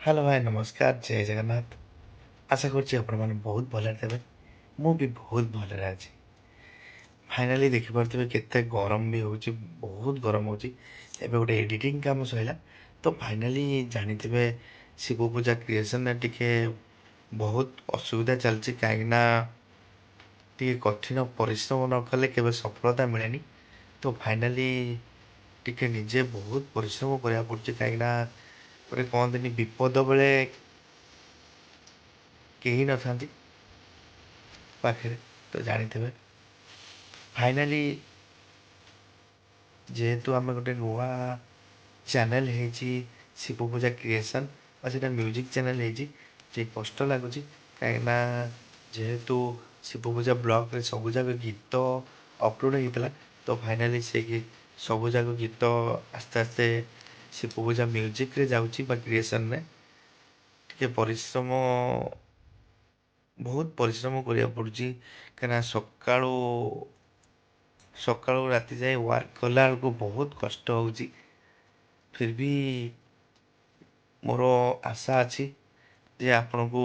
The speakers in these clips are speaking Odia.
ହ୍ୟାଲୋ ଭାଇ ନମସ୍କାର ଜୟ ଜଗନ୍ନାଥ। ଆଶା କରୁଛି ଆପଣମାନେ ବହୁତ ଭଲରେ ଥିବେ। ମୁଁ ବି ବହୁତ ଭଲରେ ଅଛି। ଫାଇନାଲି ଦେଖିପାରୁଥିବେ କେତେ ଗରମ ବି ହେଉଛି, ବହୁତ ଗରମ ହେଉଛି। ଏବେ ଗୋଟେ ଏଡ଼ିଟିଂ କାମ ସରିଲା ତ ଫାଇନାଲି ଜାଣିଥିବେ ଶିବ ପୂଜା କ୍ରିଏସନରେ ଟିକେ ବହୁତ ଅସୁବିଧା ଚାଲିଛି, କାହିଁକିନା ଟିକେ କଠିନ ପରିଶ୍ରମ ନ କଲେ କେବେ ସଫଳତା ମିଳେନି। ତ ଫାଇନାଲି ଟିକେ ନିଜେ ବହୁତ ପରିଶ୍ରମ କରିବାକୁ ପଡ଼ୁଛି, କାହିଁକିନା ଗୋଟେ କହନ୍ତିନି ବିପଦ ବେଳେ କେହି ନଥାନ୍ତି ପାଖରେ। ତ ଜାଣିଥିବେ ଫାଇନାଲି ଯେହେତୁ ଆମେ ଗୋଟେ ନୂଆ ଚ୍ୟାନେଲ୍ ହେଇଛି ଶିବ ପୂଜା କ୍ରିଏସନ୍, ବା ସେଇଟା ମ୍ୟୁଜିକ୍ ଚ୍ୟାନେଲ୍ ହେଇଛି, ଟିକେ କଷ୍ଟ ଲାଗୁଛି। କାହିଁକିନା ଯେହେତୁ ଶିବ ପୂଜା ବ୍ଲଗ୍ରେ ସବୁଯାକ ଗୀତ ଅପଲୋଡ଼ ହେଇଥିଲା, ତ ଫାଇନାଲି ସେ ସବୁଯାକ ଗୀତ ଆସ୍ତେ ଆସ୍ତେ ଶିବ ପୂଜା ମ୍ୟୁଜିକ୍ରେ ଯାଉଛି ବା କ୍ରିଏସନ୍ରେ। ଟିକେ ପରିଶ୍ରମ, ବହୁତ ପରିଶ୍ରମ କରିବାକୁ ପଡ଼ୁଛି, କାହିଁକିନା ସକାଳୁ ରାତି ଯାଏ ୱାର୍କ କଲା ବେଳକୁ ବହୁତ କଷ୍ଟ ହେଉଛି। ଫିର୍ ବି ମୋର ଆଶା ଅଛି ଯେ ଆପଣଙ୍କୁ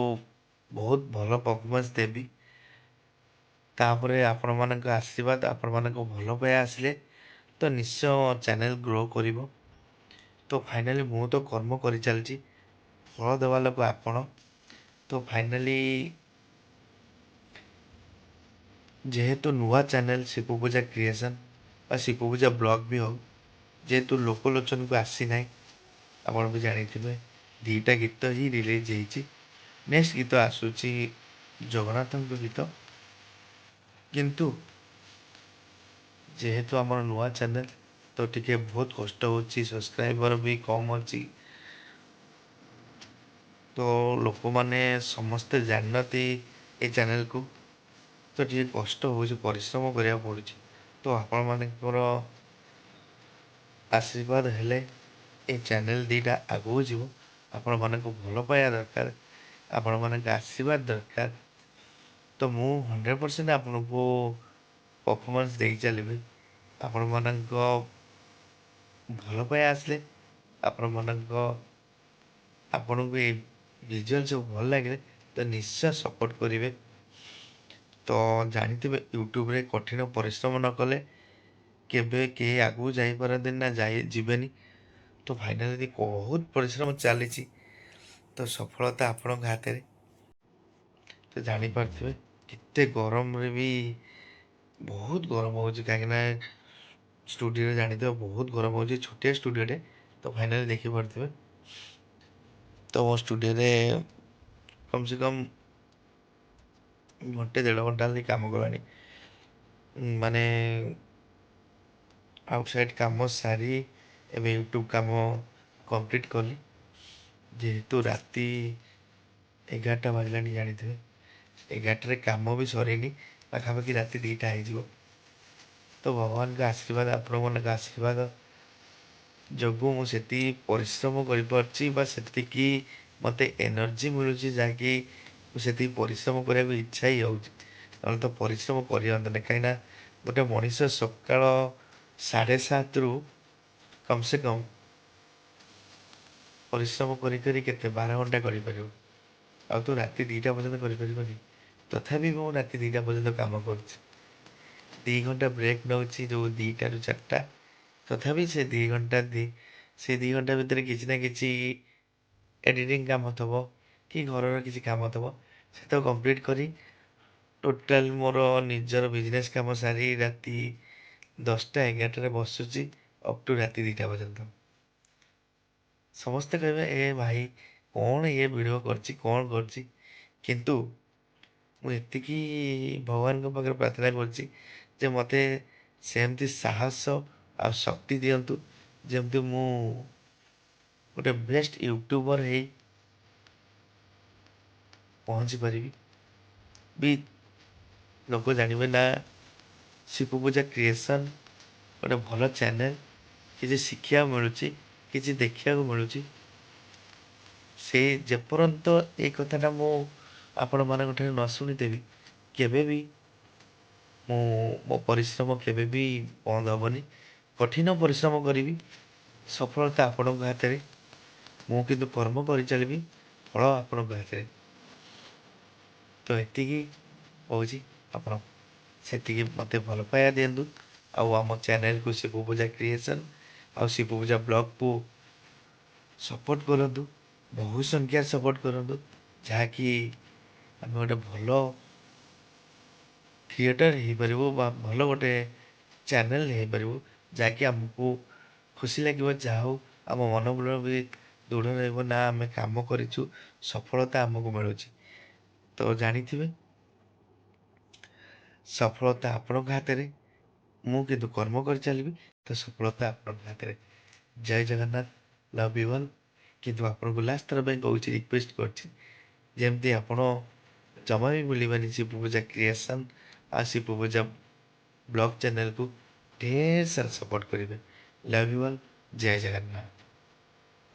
ବହୁତ ଭଲ ପରଫର୍ମାନ୍ସ ଦେବି। ତାପରେ ଆପଣମାନଙ୍କ ଆଶୀର୍ବାଦ, ଆପଣମାନଙ୍କ ଭଲ ପାଇବା ଆସିଲେ ତ ନିଶ୍ଚୟ ଚ୍ୟାନେଲ୍ ଗ୍ରୋ କରିବ। ତ ଫାଇନାଲି ମୁଁ ତ କର୍ମ କରିଚାଲିଛି, ଫଳ ଦେବା ଲୋକ ଆପଣ। ତ ଫାଇନାଲି ଯେହେତୁ ନୂଆ ଚ୍ୟାନେଲ୍ ଶିବ ପୂଜା କ୍ରିଏସନ୍ ବା ଶିବ ପୂଜା ବ୍ଲଗ୍ ବି ହଉ, ଯେହେତୁ ଲୋକଲୋଚନକୁ ଆସିନାହିଁ, ଆପଣ ବି ଜାଣିଥିବେ ଦୁଇଟା ଗୀତ ହିଁ ରିଲିଜ୍ ହେଇଛି। ନେକ୍ସଟ ଗୀତ ଆସୁଛି ଜଗନ୍ନାଥଙ୍କ ଗୀତ। କିନ୍ତୁ ଯେହେତୁ ଆମର ନୂଆ ଚ୍ୟାନେଲ୍ ତ ଟିକେ ବହୁତ କଷ୍ଟ ହେଉଛି, ସବସ୍କ୍ରାଇବର ବି କମ୍ ଅଛି। ତ ଲୋକମାନେ ସମସ୍ତେ ଜାଣିନାହାନ୍ତି ଏ ଚ୍ୟାନେଲ୍କୁ, ତ ଟିକେ କଷ୍ଟ ହେଉଛି, ପରିଶ୍ରମ କରିବାକୁ ପଡ଼ୁଛି। ତ ଆପଣମାନଙ୍କର ଆଶୀର୍ବାଦ ହେଲେ ଏ ଚ୍ୟାନେଲ୍ ଦୁଇଟା ଆଗକୁ ଯିବ। ଆପଣମାନଙ୍କୁ ଭଲ ପାଇବା ଦରକାର, ଆପଣମାନଙ୍କ ଆଶୀର୍ବାଦ ଦରକାର। ତ ମୁଁ 100% ଆପଣଙ୍କୁ ପରଫର୍ମାନ୍ସ ଦେଇ ଚାଲିବି। ଆପଣମାନଙ୍କ ଭଲ ପାଇବା ଆସିଲେ, ଆପଣଙ୍କୁ ଏ ଭିଜୁଆଲ୍ ସବୁ ଭଲ ଲାଗିଲେ ତ ନିଶ୍ଚୟ ସପୋର୍ଟ କରିବେ। ତ ଜାଣିଥିବେ ୟୁଟ୍ୟୁବରେ କଠିନ ପରିଶ୍ରମ ନ କଲେ କେବେ କେହି ଆଗକୁ ଯାଇପାରନ୍ତି ନା ଯିବେନି। ତ ଫାଇନାଲି ବହୁତ ପରିଶ୍ରମ ଚାଲିଛି, ତ ସଫଳତା ଆପଣଙ୍କ ହାତରେ। ତ ଜାଣିପାରୁଥିବେ କେତେ ଗରମରେ ବି ବହୁତ ଗରମ ହେଉଛି, କାହିଁକିନା ଷ୍ଟୁଡ଼ିଓରେ ଜାଣିଥିବେ ବହୁତ ଗରମ ହେଉଛି, ଛୋଟିଆ ଷ୍ଟୁଡ଼ିଓଟେ। ତ ଫାଇନାଲି ଦେଖିପାରୁଥିବେ ତ ମୋ ଷ୍ଟୁଡ଼ିଓରେ କମ୍ ସେ କମ୍ ଘଣ୍ଟେ ଦେଢ଼ ଘଣ୍ଟା ହେଲେ କାମ କଲାଣି। ମାନେ ଆଉଟସାଇଡ଼୍ କାମ ସାରି ଏବେ ୟୁଟ୍ୟୁବ୍ କାମ କମ୍ପ୍ଲିଟ୍ କଲି। ଯେହେତୁ ରାତି 11ଟା ବାଜିଲାଣି, ଜାଣିଥିବେ 11ଟାରେ କାମ ବି ସରିନି, ପାଖାପାଖି ରାତି 2ଟା ହେଇଯିବ। ତ ଭଗବାନଙ୍କ ଆଶୀର୍ବାଦ, ଆପଣମାନଙ୍କ ଆଶୀର୍ବାଦ ଯୋଗୁଁ ମୁଁ ସେତିକି ପରିଶ୍ରମ କରିପାରୁଛି, ବା ସେତିକି ମୋତେ ଏନର୍ଜି ମିଳୁଛି, ଯାହାକି ମୁଁ ସେତିକି ପରିଶ୍ରମ କରିବାକୁ ଇଚ୍ଛା ହିଁ ହେଉଛି। ନହେଲେ ତ ପରିଶ୍ରମ କରିହନ୍ତାନି, କାହିଁକିନା ଗୋଟେ ମଣିଷ ସକାଳ 7:30ରୁ କମ୍ ସେ କମ୍ ପରିଶ୍ରମ କରି କେତେ 12 ଘଣ୍ଟା କରିପାରିବ, ଆଉ ତ ରାତି 2ଟା ପର୍ଯ୍ୟନ୍ତ କରିପାରିବନି। ତଥାପି ମୁଁ ରାତି 2ଟା ପର୍ଯ୍ୟନ୍ତ କାମ କରୁଛି। 2 ଘଣ୍ଟା ବ୍ରେକ୍ ନେଉଛି, ଯେଉଁ 2ଟାରୁ 4ଟା। ତଥାପି ସେ 2 ଘଣ୍ଟା ଭିତରେ କିଛି ନା କିଛି ଏଡ଼ିଟିଂ କାମ ଥିବ କି ଘରର କିଛି କାମ ଥିବ, ସେ ତ କମ୍ପ୍ଲିଟ୍ କରି ଟୋଟାଲ୍ ମୋର ନିଜର ବିଜନେସ୍ କାମ ସାରି ରାତି 10ଟା 11ଟାରେ ବସୁଛି, ଅପ୍ ଟୁ ରାତି 2ଟା ପର୍ଯ୍ୟନ୍ତ। ସମସ୍ତେ କହିବେ ଏ ଭାଇ କ'ଣ ଇଏ ଭିଡ଼ିଓ କରିଛି, କ'ଣ କରିଛି। କିନ୍ତୁ ମୁଁ ଏତିକି ଭଗବାନଙ୍କ ପାଖରେ ପ୍ରାର୍ଥନା କରୁଛି ଯେ ମୋତେ ସେମିତି ସାହସ ଆଉ ଶକ୍ତି ଦିଅନ୍ତୁ, ଯେମିତି ମୁଁ ଗୋଟେ ବେଷ୍ଟ ୟୁଟ୍ୟୁବର୍ ହେଇ ପହଞ୍ଚି ପାରିବି। ବି ଲୋକ ଜାଣିବେ ନା ଶିବ ପୂଜା କ୍ରିଏସନ୍ ଗୋଟେ ଭଲ ଚ୍ୟାନେଲ୍, କିଛି ଶିଖିବାକୁ ମିଳୁଛି, କିଛି ଦେଖିବାକୁ ମିଳୁଛି। ସେ ଯେପର୍ଯ୍ୟନ୍ତ ଏଇ କଥାଟା ମୁଁ ଆପଣମାନଙ୍କ ଠାରୁ ନ ଶୁଣିଦେବି, କେବେ ବି ମୁଁ ମୋ ପରିଶ୍ରମ କେବେ ବି ବନ୍ଦ ହବନି। କଠିନ ପରିଶ୍ରମ କରିବି, ସଫଳତା ଆପଣଙ୍କ ହାତରେ। ମୁଁ କିନ୍ତୁ କର୍ମ କରିଚାଲିବି, ଫଳ ଆପଣଙ୍କ ହାତରେ। ତ ଏତିକି କହୁଛି, ଆପଣ ସେତିକି ମୋତେ ଭଲ ପାଇବା ଦିଅନ୍ତୁ। ଆଉ ଆମ ଚ୍ୟାନେଲକୁ ଶିବ ପୂଜା କ୍ରିଏସନ୍ ଆଉ ଶିବ ପୂଜା ବ୍ଲଗକୁ ସପୋର୍ଟ କରନ୍ତୁ, ବହୁ ସଂଖ୍ୟାରେ ସପୋର୍ଟ କରନ୍ତୁ, ଯାହାକି ଆମେ ଗୋଟେ ଭଲ କ୍ରିଏଟର୍ ହେଇପାରିବୁ ବା ଭଲ ଗୋଟେ ଚ୍ୟାନେଲ୍ ହେଇପାରିବୁ, ଯାହାକି ଆମକୁ ଖୁସି ଲାଗିବ। ଯାହା ହଉ ଆମ ମନୋବଳ ବି ଦୃଢ଼ ରହିବ, ନା ଆମେ କାମ କରିଛୁ, ସଫଳତା ଆମକୁ ମିଳୁଛି। ତ ଜାଣିଥିବେ, ସଫଳତା ଆପଣଙ୍କ ହାତରେ। ମୁଁ କିନ୍ତୁ କର୍ମ କରିଚାଲିବି, ତ ସଫଳତା ଆପଣଙ୍କ ହାତରେ। ଜୟ ଜଗନ୍ନାଥ, ଲଭ୍ ୟୁ ଅଲ୍। କିନ୍ତୁ ଆପଣଙ୍କୁ ଲାଷ୍ଟ ଥର ପାଇଁ କହୁଛି, ରିକ୍ୱେଷ୍ଟ କରୁଛି, ଯେମିତି ଆପଣ ଜମା ବି ଭୁଲିବେନି ଶିବ ପୂଜା କ୍ରିଏସନ୍ ଆଉ ଶିବ ପୂଜା ବ୍ଲଗ ଚ୍ୟାନେଲକୁ ଢେର ସାରା ସପୋର୍ଟ କରିବେ। Love you all. ଜୟ ଜଗନ୍ନାଥ।